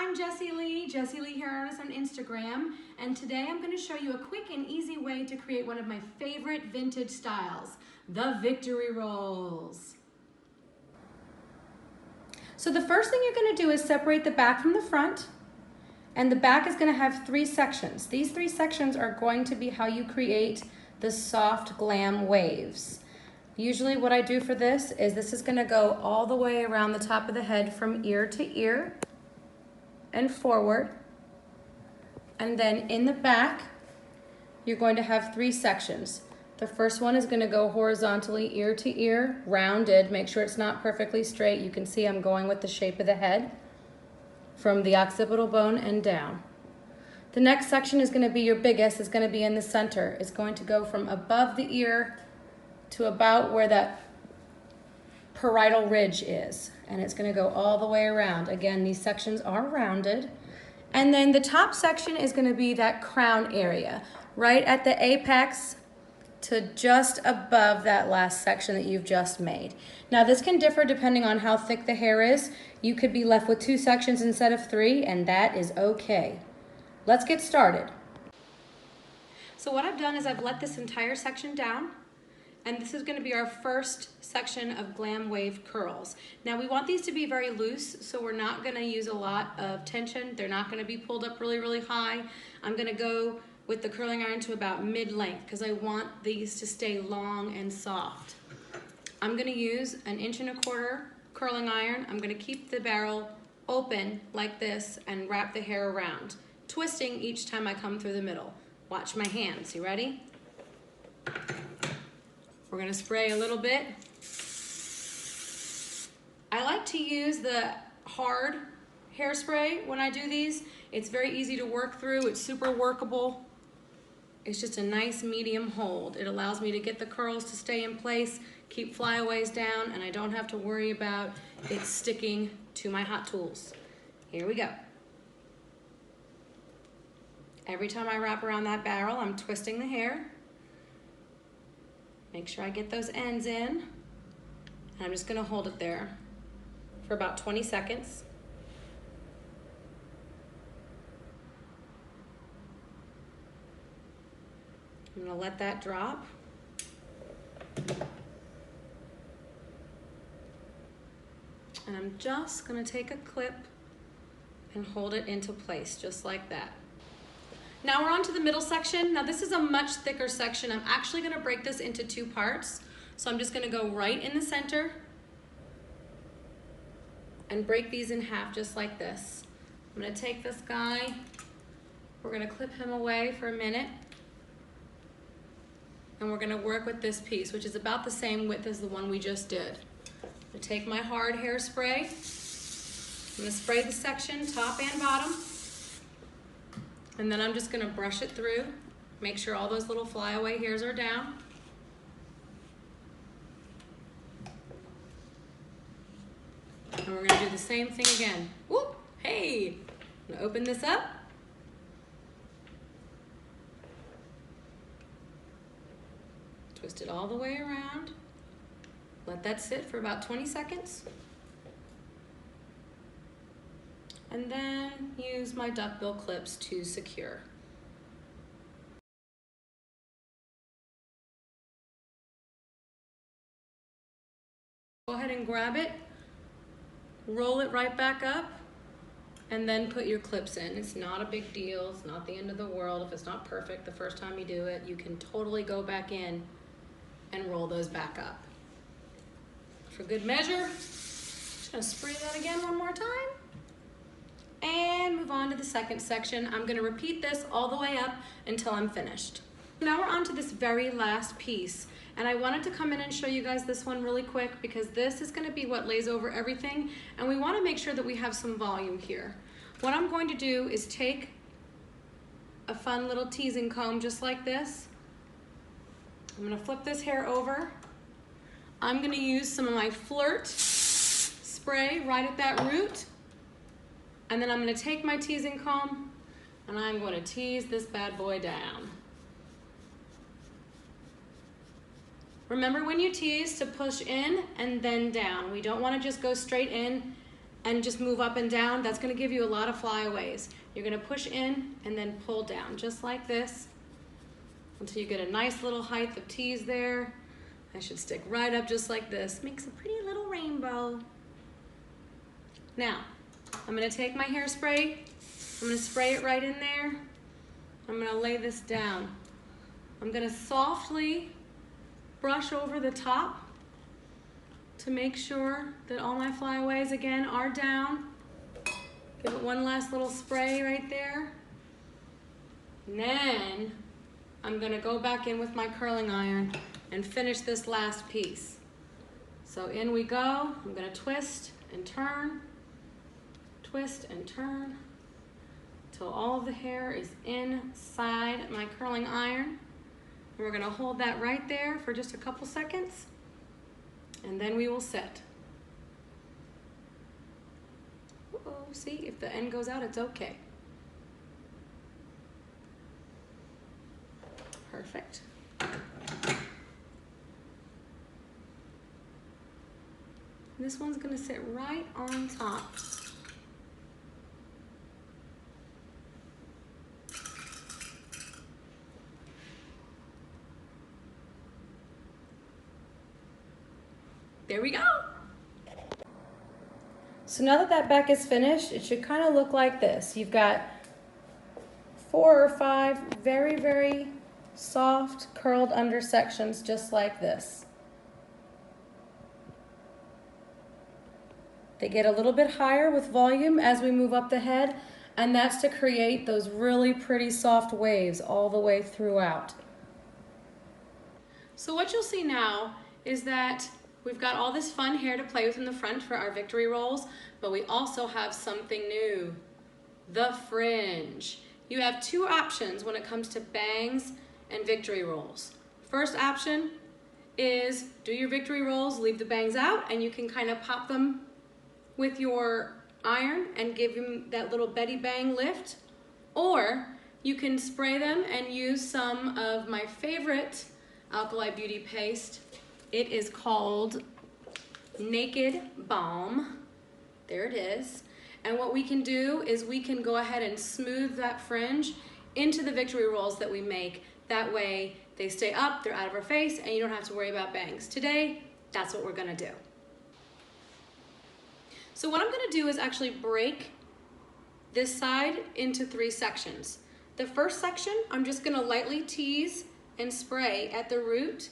I'm Jessi Lee, Jessi Lee Hair Artist on Instagram, and today I'm going to show you a quick and easy way to create one of my favorite vintage styles, the victory rolls. So the first thing you're going to do is separate the back from the front, and the back is going to have 3 sections. These 3 sections are going to be how you create the soft glam waves. Usually what I do for this is going to go all the way around the top of the head from ear to ear and forward. And then in the back, you're going to have 3 sections. The first one is going to go horizontally ear to ear, rounded. Make sure it's not perfectly straight. You can see I'm going with the shape of the head from the occipital bone and down. The next section is going to be your biggest, is going to be in the center. It's going to go from above the ear to about where that parietal ridge is, and it's going to go all the way around. Again, these sections are rounded. And then the top section is going to be that crown area, right at the apex to just above that last section that you've just made. Now this can differ depending on how thick the hair is. You could be left with 2 sections instead of 3, and that is okay. Let's get started. So what I've done is I've let this entire section down, and this is going to be our first section of glam wave curls. Now we want these to be very loose, so we're not going to use a lot of tension. They're not going to be pulled up really, really high. I'm going to go with the curling iron to about mid-length because I want these to stay long and soft. I'm going to use an 1¼ inch curling iron. I'm going to keep the barrel open like this and wrap the hair around, twisting each time I come through the middle. Watch my hands. You ready? We're going to spray a little bit. I like to use the hard hairspray when I do these. It's very easy to work through. It's super workable. It's just a nice medium hold. It allows me to get the curls to stay in place, keep flyaways down, and I don't have to worry about it sticking to my hot tools. Here we go. Every time I wrap around that barrel, I'm twisting the hair. Make sure I get those ends in. And I'm just going to hold it there for about 20 seconds. I'm going to let that drop. And I'm just going to take a clip and hold it into place just like that. Now we're on to the middle section. Now this is a much thicker section. I'm actually going to break this into 2 parts. So I'm just going to go right in the center and break these in half just like this. I'm going to take this guy. We're going to clip him away for a minute. And we're going to work with this piece, which is about the same width as the one we just did. I'm going to take my hard hairspray. I'm going to spray the section top and bottom. And then I'm just going to brush it through, make sure all those little flyaway hairs are down. And we're going to do the same thing again. Whoop! Hey! I'm going to open this up. Twist it all the way around. Let that sit for about 20 seconds. And then use my duckbill clips to secure. Go ahead and grab it, roll it right back up, and then put your clips in. It's not a big deal. It's not the end of the world. If it's not perfect the first time you do it, you can totally go back in and roll those back up. For good measure, just gonna spray that again one more time. And move on to the second section. I'm going to repeat this all the way up until I'm finished. Now we're on to this very last piece, and I wanted to come in and show you guys this one really quick because this is going to be what lays over everything, and we want to make sure that we have some volume here. What I'm going to do is take a fun little teasing comb just like this. I'm going to flip this hair over. I'm going to use some of my Flirt spray right at that root. And then I'm going to take my teasing comb and I'm going to tease this bad boy down. Remember when you tease to push in and then down. We don't want to just go straight in and just move up and down, that's gonna give you a lot of flyaways. You're gonna push in and then pull down, just like this, until you get a nice little height of T's there. I should stick right up just like this. Makes a pretty little rainbow. Now, I'm gonna take my hairspray, I'm gonna spray it right in there. I'm gonna lay this down. I'm gonna softly brush over the top to make sure that all my flyaways again are down. Give it one last little spray right there. And then I'm gonna go back in with my curling iron and finish this last piece. So in we go. I'm gonna twist and turn, twist and turn, till all of the hair is inside my curling iron. And we're gonna hold that right there for just a couple seconds, and then we will set. Uh-oh, see, if the end goes out, it's okay. Perfect. This one's gonna sit right on top. There we go. So now that that back is finished, it should kind of look like this. You've got 4 or 5 very, very soft curled under sections just like this. They get a little bit higher with volume as we move up the head, and that's to create those really pretty soft waves all the way throughout. So what you'll see now is that we've got all this fun hair to play with in the front for our victory rolls, but we also have something new, the fringe. You have 2 options when it comes to bangs and victory rolls. First option is do your victory rolls, leave the bangs out, and you can kind of pop them with your iron and give them that little Betty Bang lift. Or you can spray them and use some of my favorite Alkali Beauty paste. It is called Naked Balm. There it is. And what we can do is we can go ahead and smooth that fringe into the victory rolls that we make. That way they stay up, they're out of our face, and you don't have to worry about bangs. Today, that's what we're gonna do. So what I'm gonna do is actually break this side into 3 sections. The first section, I'm just gonna lightly tease and spray at the root.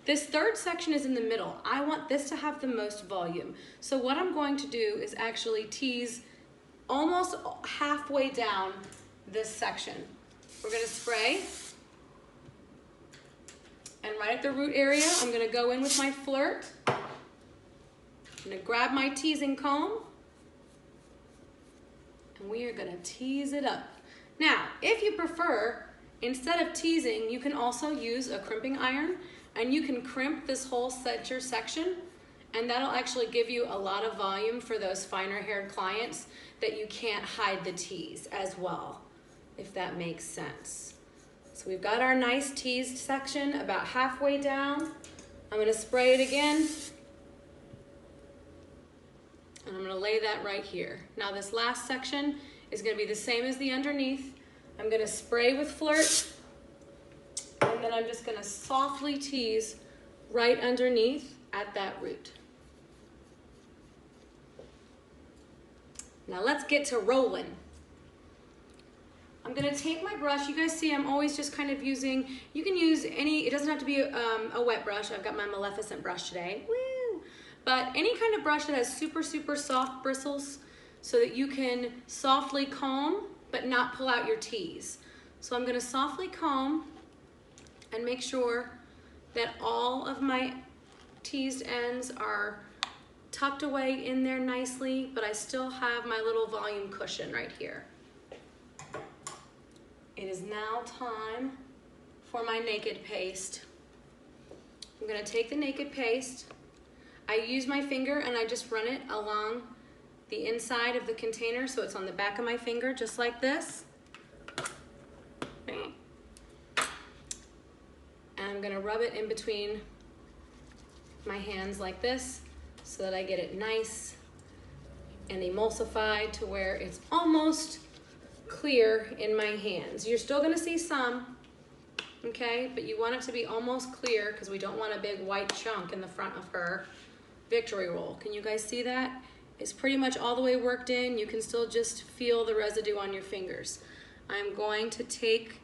This third section is in the middle. I want this to have the most volume. So what I'm going to do is actually tease almost halfway down this section. We're gonna spray, and right at the root area, I'm gonna go in with my flirt. I'm gonna grab my teasing comb, and we are gonna tease it up. Now, if you prefer, instead of teasing, you can also use a crimping iron, and you can crimp this whole center section, and that'll actually give you a lot of volume for those finer haired clients that you can't hide the tease as well, if that makes sense. So we've got our nice teased section about halfway down. I'm gonna spray it again, and I'm gonna lay that right here. Now this last section is gonna be the same as the underneath. I'm gonna spray with flirt, and then I'm just gonna softly tease right underneath at that root. Now let's get to rolling. I'm gonna take my brush. You guys see I'm always just kind of using, you can use any, it doesn't have to be a wet brush. I've got my Maleficent brush today. Woo! But any kind of brush that has super, super soft bristles so that you can softly comb but not pull out your tease. So I'm gonna softly comb and make sure that all of my teased ends are tucked away in there nicely, but I still have my little volume cushion right here. It is now time for my naked paste. I'm gonna take the naked paste. I use my finger and I just run it along the inside of the container so it's on the back of my finger, just like this. And I'm gonna rub it in between my hands like this so that I get it nice and emulsified to where it's almost clear in my hands. You're still gonna see some, okay? But you want it to be almost clear because we don't want a big white chunk in the front of her victory roll. Can you guys see that? It's pretty much all the way worked in. You can still just feel the residue on your fingers. I'm going to take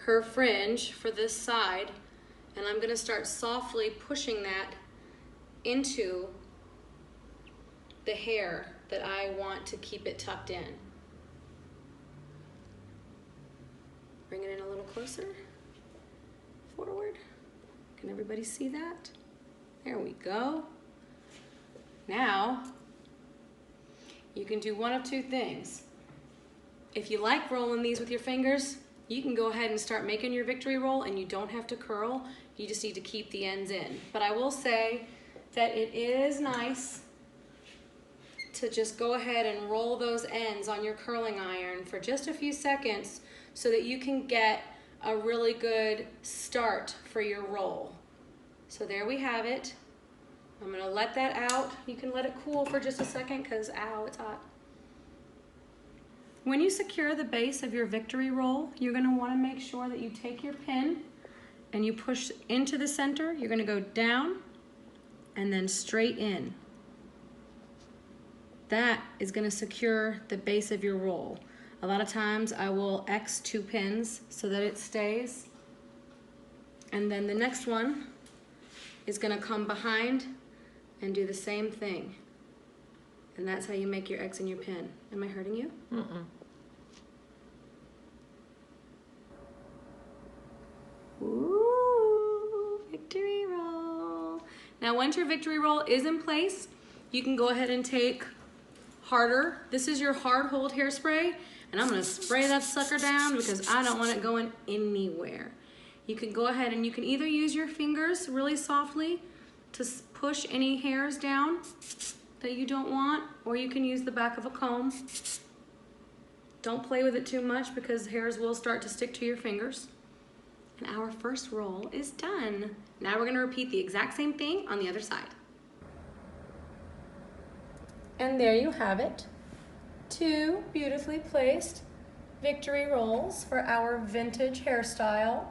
her fringe for this side and I'm gonna start softly pushing that into the hair that I want to keep it tucked in. Bring it in a little closer, forward. Can everybody see that? There we go. Now, you can do one of two things. If you like rolling these with your fingers, you can go ahead and start making your victory roll and you don't have to curl. You just need to keep the ends in. But I will say that it is nice to just go ahead and roll those ends on your curling iron for just a few seconds so that you can get a really good start for your roll. So there we have it. I'm gonna let that out. You can let it cool for just a second because, ow, it's hot. When you secure the base of your victory roll, you're gonna wanna make sure that you take your pin and you push into the center. You're gonna go down and then straight in. That is gonna secure the base of your roll. A lot of times I will X 2 pins so that it stays. And then the next one is gonna come behind and do the same thing. And that's how you make your X in your pin. Am I hurting you? Mm-mm. Ooh, victory roll. Now once your victory roll is in place, you can go ahead and take harder. This is your hard hold hairspray, and I'm gonna spray that sucker down because I don't want it going anywhere. You can go ahead and you can either use your fingers really softly to push any hairs down that you don't want, or you can use the back of a comb. Don't play with it too much because hairs will start to stick to your fingers. And our first roll is done. Now we're gonna repeat the exact same thing on the other side. And there you have it. 2 beautifully placed victory rolls for our vintage hairstyle.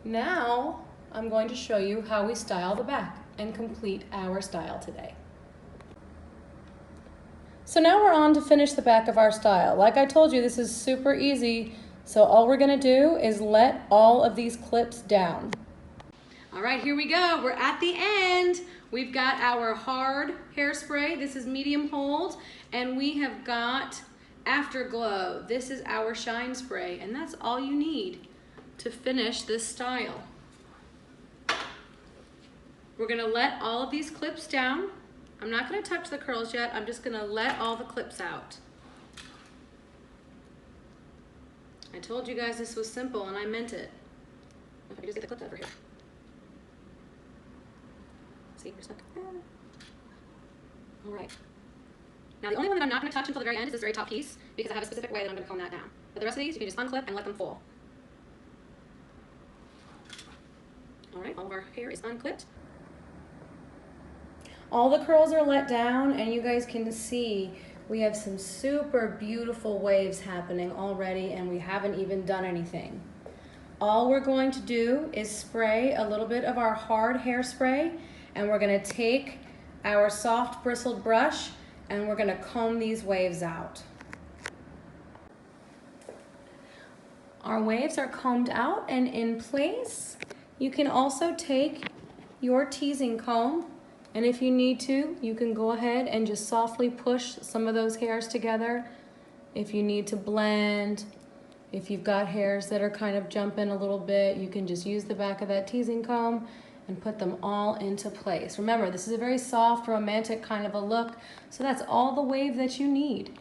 Now I'm going to show you how we style the back and complete our style today. So now we're on to finish the back of our style. Like I told you, this is super easy. So all we're gonna do is let all of these clips down. All right, here we go. We're at the end. We've got our hard hairspray. This is medium hold. And we have got Afterglow. This is our shine spray. And that's all you need to finish this style. We're gonna let all of these clips down. I'm not gonna touch the curls yet. I'm just gonna let all the clips out. I told you guys this was simple and I meant it. If I could just get the clips over here. See, you're stuck. All right. Now the only one that I'm not gonna touch until the very end is this very top piece because I have a specific way that I'm gonna comb that down. But the rest of these, you can just unclip and let them fall. All right, all of our hair is unclipped. All the curls are let down and you guys can see we have some super beautiful waves happening already and we haven't even done anything. All we're going to do is spray a little bit of our hard hairspray and we're gonna take our soft bristled brush and we're gonna comb these waves out. Our waves are combed out and in place. You can also take your teasing comb, and if you need to, you can go ahead and just softly push some of those hairs together. If you need to blend, if you've got hairs that are kind of jumping a little bit, you can just use the back of that teasing comb and put them all into place. Remember, this is a very soft, romantic kind of a look, so that's all the wave that you need.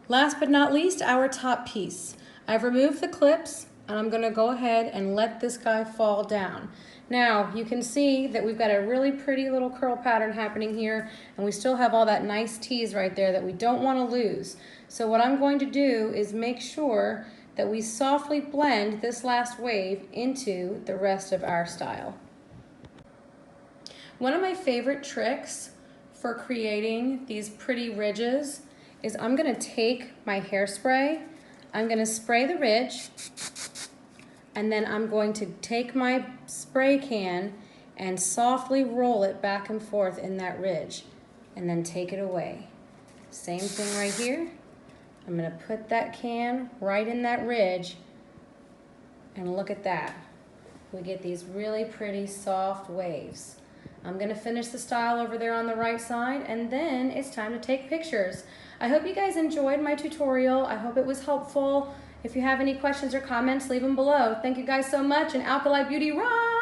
Last but not least, our top piece. I've removed the clips, and I'm gonna go ahead and let this guy fall down. Now, you can see that we've got a really pretty little curl pattern happening here, and we still have all that nice tease right there that we don't wanna lose. So what I'm going to do is make sure that we softly blend this last wave into the rest of our style. One of my favorite tricks for creating these pretty ridges is I'm gonna take my hairspray, I'm gonna spray the ridge, and then I'm going to take my spray can and softly roll it back and forth in that ridge, and then take it away. Same thing right here. I'm gonna put that can right in that ridge, and look at that. We get these really pretty soft waves. I'm gonna finish the style over there on the right side, and then it's time to take pictures. I hope you guys enjoyed my tutorial. I hope it was helpful. If you have any questions or comments, leave them below. Thank you guys so much, and Alkali Beauty rock!